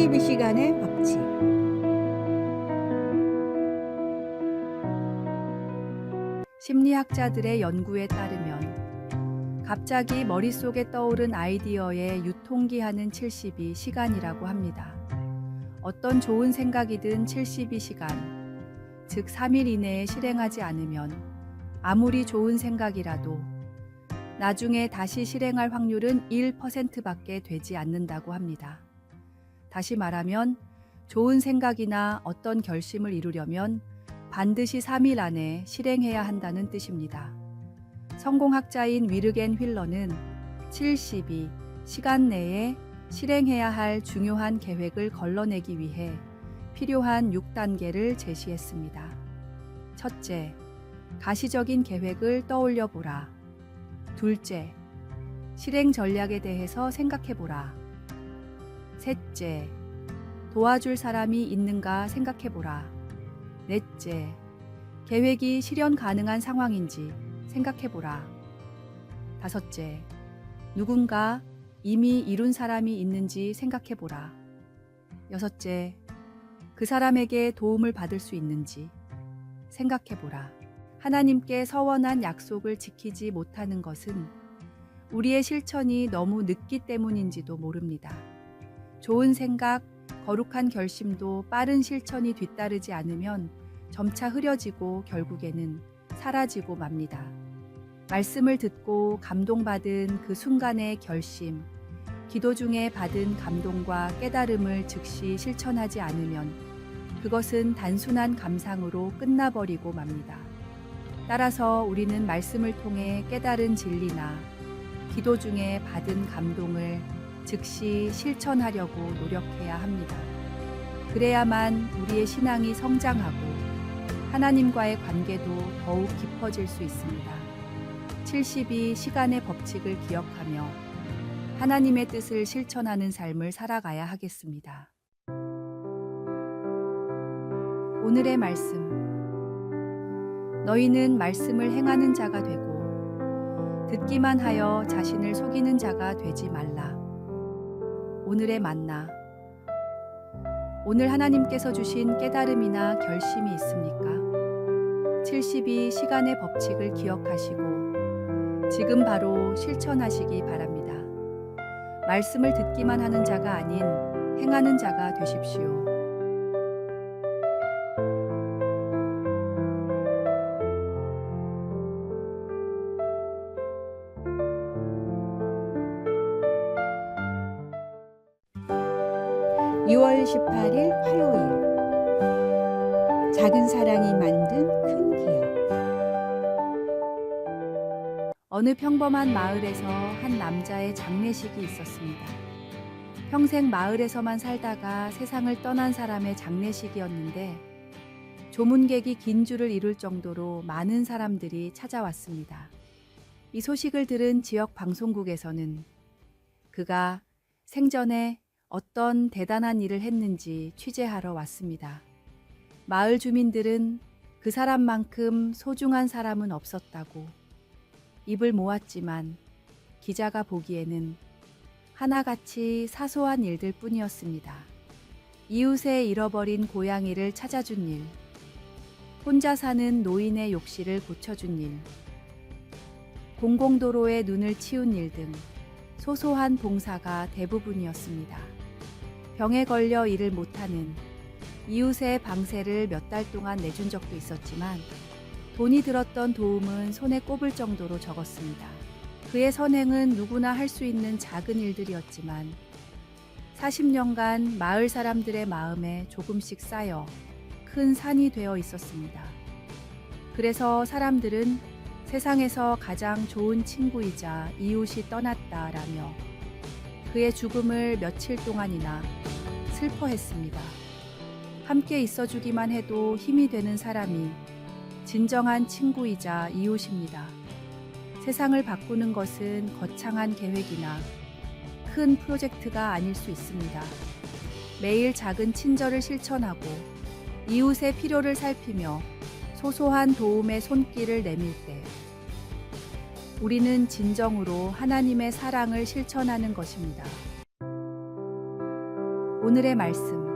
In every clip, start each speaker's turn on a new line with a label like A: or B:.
A: 72시간의 법칙.
B: 심리학자들의 연구에 따르면 갑자기 머릿속에 떠오른 아이디어의 유통기한은 72시간이라고 합니다. 어떤 좋은 생각이든 72시간, 즉 3일 이내에 실행하지 않으면 아무리 좋은 생각이라도 나중에 다시 실행할 확률은 1%밖에 되지 않는다고 합니다. 다시 말하면 좋은 생각이나 어떤 결심을 이루려면 반드시 3일 안에 실행해야 한다는 뜻입니다. 성공학자인 위르겐 휠러는 72시간 내에 실행해야 할 중요한 계획을 걸러내기 위해 필요한 6단계를 제시했습니다. 첫째, 가시적인 계획을 떠올려 보라. 둘째, 실행 전략에 대해서 생각해 보라. 셋째, 도와줄 사람이 있는가 생각해 보라. 넷째, 계획이 실현 가능한 상황인지 생각해 보라. 다섯째, 누군가 이미 이룬 사람이 있는지 생각해 보라. 여섯째, 그 사람에게 도움을 받을 수 있는지 생각해 보라. 하나님께 서원한 약속을 지키지 못하는 것은 우리의 실천이 너무 늦기 때문인지도 모릅니다. 좋은 생각, 거룩한 결심도 빠른 실천이 뒤따르지 않으면 점차 흐려지고 결국에는 사라지고 맙니다. 말씀을 듣고 감동받은 그 순간의 결심, 기도 중에 받은 감동과 깨달음을 즉시 실천하지 않으면 그것은 단순한 감상으로 끝나버리고 맙니다. 따라서 우리는 말씀을 통해 깨달은 진리나 기도 중에 받은 감동을 즉시 실천하려고 노력해야 합니다. 그래야만 우리의 신앙이 성장하고 하나님과의 관계도 더욱 깊어질 수 있습니다. 72시간의 법칙을 기억하며 하나님의 뜻을 실천하는 삶을 살아가야 하겠습니다. 오늘의 말씀. 너희는 말씀을 행하는 자가 되고 듣기만 하여 자신을 속이는 자가 되지 말라. 오늘의 만나. 오늘 하나님께서 주신 깨달음이나 결심이 있습니까? 72시간의 법칙을 기억하시고 지금 바로 실천하시기 바랍니다. 말씀을 듣기만 하는 자가 아닌 행하는 자가 되십시오.
A: (6월 18일) 화요일. 작은 사랑이 만든 큰 기억.
B: 어느 평범한 마을에서 한 남자의 장례식이 있었습니다. 평생 마을에서만 살다가 세상을 떠난 사람의 장례식이었는데 조문객이 긴 줄을 이룰 정도로 많은 사람들이 찾아왔습니다. 이 소식을 들은 지역 방송국에서는 그가 생전에 어떤 대단한 일을 했는지 취재하러 왔습니다. 마을 주민들은 그 사람만큼 소중한 사람은 없었다고 입을 모았지만 기자가 보기에는 하나같이 사소한 일들 뿐이었습니다. 이웃의 잃어버린 고양이를 찾아준 일, 혼자 사는 노인의 욕실을 고쳐준 일, 공공도로에 눈을 치운 일 등 소소한 봉사가 대부분이었습니다. 병에 걸려 일을 못하는 이웃의 방세를 몇 달 동안 내준 적도 있었지만 돈이 들었던 도움은 손에 꼽을 정도로 적었습니다. 그의 선행은 누구나 할 수 있는 작은 일들이었지만 40년간 마을 사람들의 마음에 조금씩 쌓여 큰 산이 되어 있었습니다. 그래서 사람들은 세상에서 가장 좋은 친구이자 이웃이 떠났다라며 그의 죽음을 며칠 동안이나 슬퍼했습니다. 함께 있어주기만 해도 힘이 되는 사람이 진정한 친구이자 이웃입니다. 세상을 바꾸는 것은 거창한 계획이나 큰 프로젝트가 아닐 수 있습니다. 매일 작은 친절을 실천하고 이웃의 필요를 살피며 소소한 도움의 손길을 내밀 때 우리는 진정으로 하나님의 사랑을 실천하는 것입니다. 오늘의 말씀.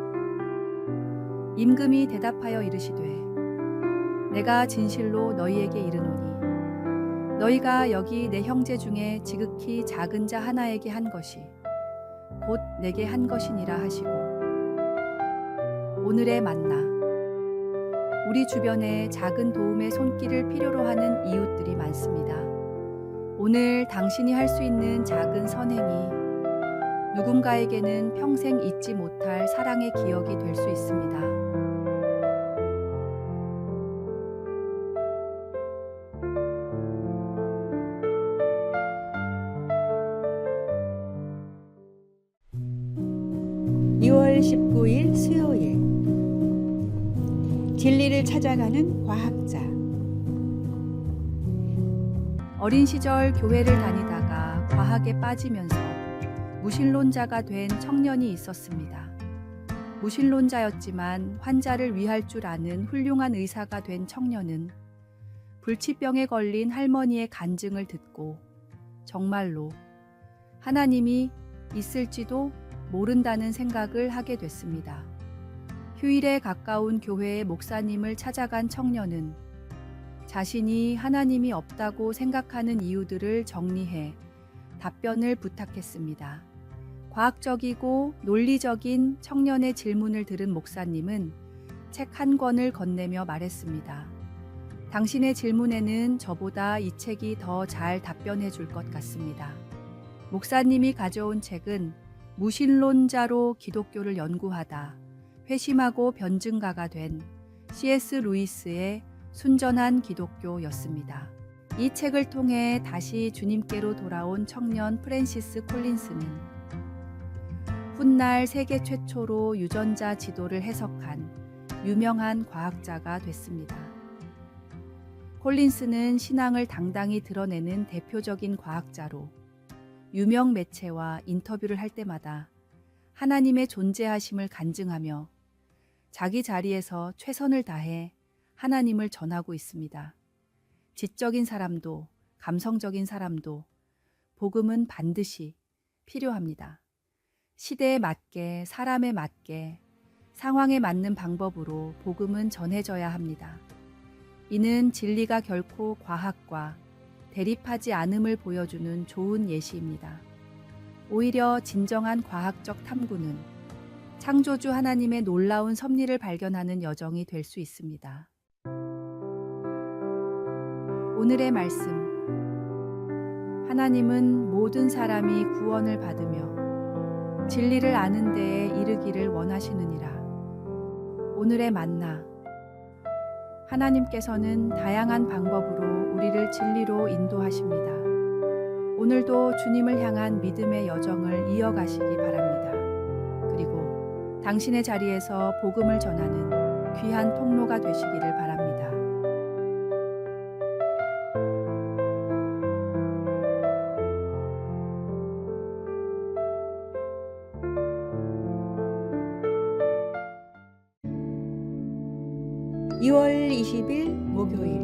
B: 임금이 대답하여 이르시되 내가 진실로 너희에게 이르노니 너희가 여기 내 형제 중에 지극히 작은 자 하나에게 한 것이 곧 내게 한 것이니라 하시고. 오늘의 만나. 우리 주변에 작은 도움의 손길을 필요로 하는 이웃들이 많습니다. 오늘 당신이 할 수 있는 작은 선행이 누군가에게는 평생 잊지 못할 사랑의 기억이 될 수 있습니다.
A: (2월 19일) 수요일. 진리를 찾아가는 과학자.
B: 어린 시절 교회를 다니다가 과학에 빠지면서 무신론자가 된 청년이 있었습니다. 무신론자였지만 환자를 위할 줄 아는 훌륭한 의사가 된 청년은 불치병에 걸린 할머니의 간증을 듣고 정말로 하나님이 있을지도 모른다는 생각을 하게 됐습니다. 휴일에 가까운 교회의 목사님을 찾아간 청년은 자신이 하나님이 없다고 생각하는 이유들을 정리해 답변을 부탁했습니다. 과학적이고 논리적인 청년의 질문을 들은 목사님은 책 한 권을 건네며 말했습니다. 당신의 질문에는 저보다 이 책이 더 잘 답변해 줄 것 같습니다. 목사님이 가져온 책은 무신론자로 기독교를 연구하다 회심하고 변증가가 된 C.S. 루이스의 순전한 기독교였습니다. 이 책을 통해 다시 주님께로 돌아온 청년 프랜시스 콜린스는 훗날 세계 최초로 유전자 지도를 해석한 유명한 과학자가 됐습니다. 콜린스는 신앙을 당당히 드러내는 대표적인 과학자로 유명 매체와 인터뷰를 할 때마다 하나님의 존재하심을 간증하며 자기 자리에서 최선을 다해 하나님을 전하고 있습니다. 지적인 사람도 감성적인 사람도 복음은 반드시 필요합니다. 시대에 맞게 사람에 맞게 상황에 맞는 방법으로 복음은 전해져야 합니다. 이는 진리가 결코 과학과 대립하지 않음을 보여주는 좋은 예시입니다. 오히려 진정한 과학적 탐구는 창조주 하나님의 놀라운 섭리를 발견하는 여정이 될 수 있습니다. 오늘의 말씀. 하나님은 모든 사람이 구원을 받으며 진리를 아는 데에 이르기를 원하시느니라. 오늘의 만나. 하나님께서는 다양한 방법으로 우리를 진리로 인도하십니다. 오늘도 주님을 향한 믿음의 여정을 이어가시기 바랍니다. 그리고 당신의 자리에서 복음을 전하는 귀한 통로가 되시기를 바랍니다.
A: (2월 20일) 목요일.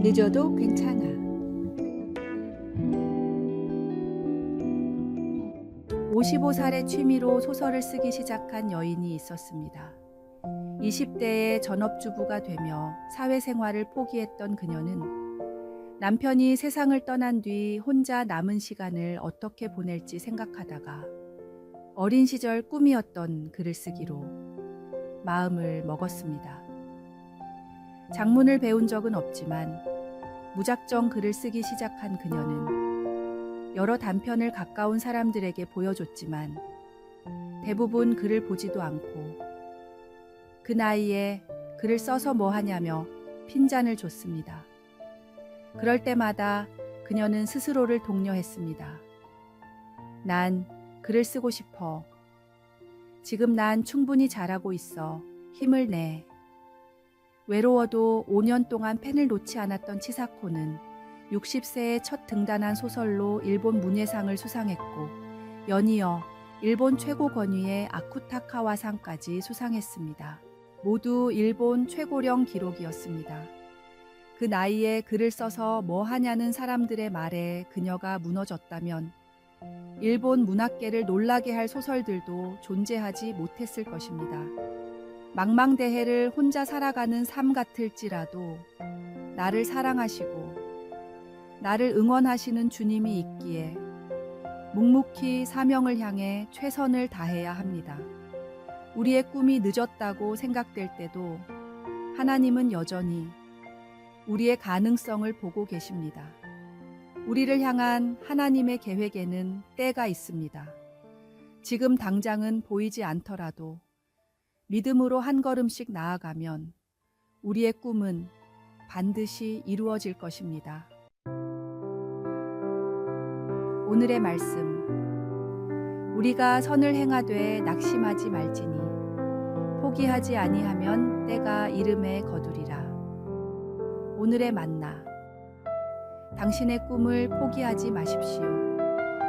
A: 늦어도 괜찮아.
B: 55살의 취미로 소설을 쓰기 시작한 여인이 있었습니다. 20대에 전업주부가 되며 사회생활을 포기했던 그녀는 남편이 세상을 떠난 뒤 혼자 남은 시간을 어떻게 보낼지 생각하다가 어린 시절 꿈이었던 글을 쓰기로 마음을 먹었습니다. 작문을 배운 적은 없지만 무작정 글을 쓰기 시작한 그녀는 여러 단편을 가까운 사람들에게 보여줬지만 대부분 글을 보지도 않고 그 나이에 글을 써서 뭐 하냐며 핀잔을 줬습니다. 그럴 때마다 그녀는 스스로를 독려했습니다. 난 글을 쓰고 싶어. 지금 난 충분히 잘하고 있어. 힘을 내. 외로워도 5년 동안 펜을 놓지 않았던 치사코는 60세에 첫 등단한 소설로 일본 문예상을 수상했고 연이어 일본 최고 권위의 아쿠타카와상까지 수상했습니다. 모두 일본 최고령 기록이었습니다. 그 나이에 글을 써서 뭐 하냐는 사람들의 말에 그녀가 무너졌다면 일본 문학계를 놀라게 할 소설들도 존재하지 못했을 것입니다. 망망대해를 혼자 살아가는 삶 같을지라도 나를 사랑하시고 나를 응원하시는 주님이 있기에 묵묵히 사명을 향해 최선을 다해야 합니다. 우리의 꿈이 늦었다고 생각될 때도 하나님은 여전히 우리의 가능성을 보고 계십니다. 우리를 향한 하나님의 계획에는 때가 있습니다. 지금 당장은 보이지 않더라도 믿음으로 한 걸음씩 나아가면 우리의 꿈은 반드시 이루어질 것입니다. 오늘의 말씀. 우리가 선을 행하되 낙심하지 말지니 포기하지 아니하면 때가 이름에 거두리라. 오늘의 만나. 당신의 꿈을 포기하지 마십시오.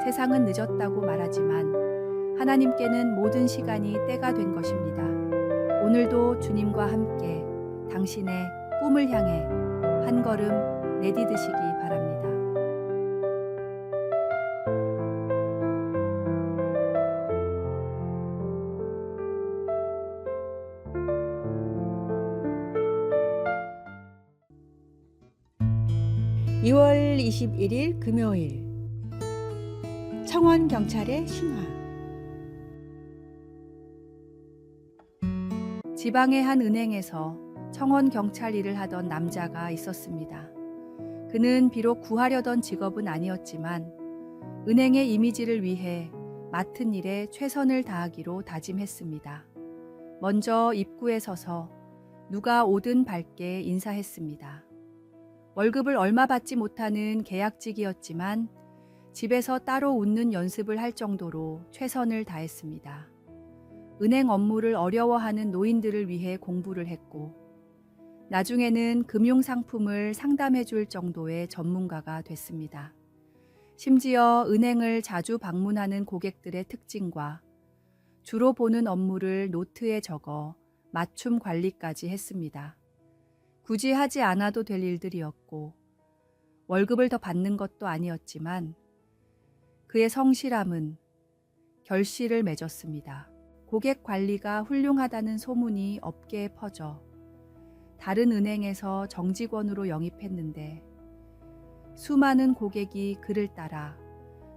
B: 세상은 늦었다고 말하지만 하나님께는 모든 시간이 때가 된 것입니다. 오늘도 주님과 함께 당신의 꿈을 향해 한 걸음 내디드시기 바랍니다.
A: (2월 21일) 금요일 청원경찰의 신화.
B: 지방의 한 은행에서 청원 경찰 일을 하던 남자가 있었습니다. 그는 비록 구하려던 직업은 아니었지만 은행의 이미지를 위해 맡은 일에 최선을 다하기로 다짐했습니다. 먼저 입구에 서서 누가 오든 밝게 인사했습니다. 월급을 얼마 받지 못하는 계약직이었지만 집에서 따로 웃는 연습을 할 정도로 최선을 다했습니다. 은행 업무를 어려워하는 노인들을 위해 공부를 했고 나중에는 금융상품을 상담해 줄 정도의 전문가가 됐습니다. 심지어 은행을 자주 방문하는 고객들의 특징과 주로 보는 업무를 노트에 적어 맞춤 관리까지 했습니다. 굳이 하지 않아도 될 일들이었고 월급을 더 받는 것도 아니었지만 그의 성실함은 결실을 맺었습니다. 고객 관리가 훌륭하다는 소문이 업계에 퍼져 다른 은행에서 정직원으로 영입했는데 수많은 고객이 그를 따라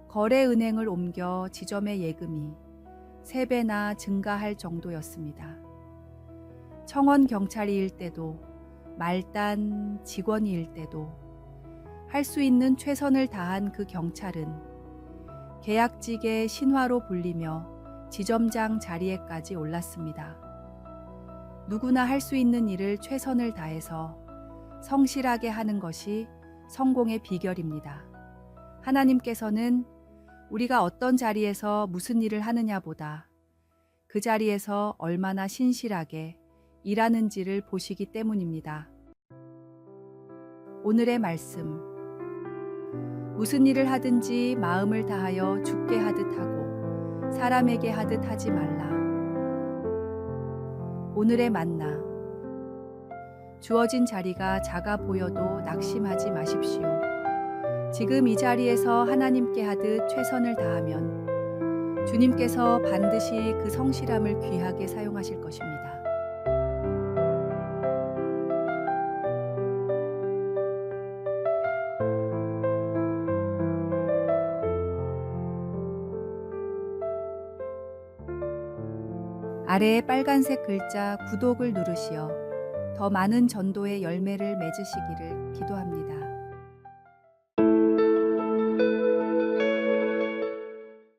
B: 거래은행을 옮겨 지점의 예금이 3배나 증가할 정도였습니다. 청원 경찰이일 때도 말단 직원이일 때도 할 수 있는 최선을 다한 그 경찰은 계약직의 신화로 불리며 지점장 자리에까지 올랐습니다. 누구나 할 수 있는 일을 최선을 다해서 성실하게 하는 것이 성공의 비결입니다. 하나님께서는 우리가 어떤 자리에서 무슨 일을 하느냐보다 그 자리에서 얼마나 신실하게 일하는지를 보시기 때문입니다. 오늘의 말씀. 무슨 일을 하든지 마음을 다하여 주께 하듯 하고 사람에게 하듯 하지 말라. 오늘의 만나. 주어진 자리가 작아 보여도 낙심하지 마십시오. 지금 이 자리에서 하나님께 하듯 최선을 다하면 주님께서 반드시 그 성실함을 귀하게 사용하실 것입니다. 아래에 빨간색 글자 구독을 누르시어 더 많은 전도의 열매를 맺으시기를 기도합니다.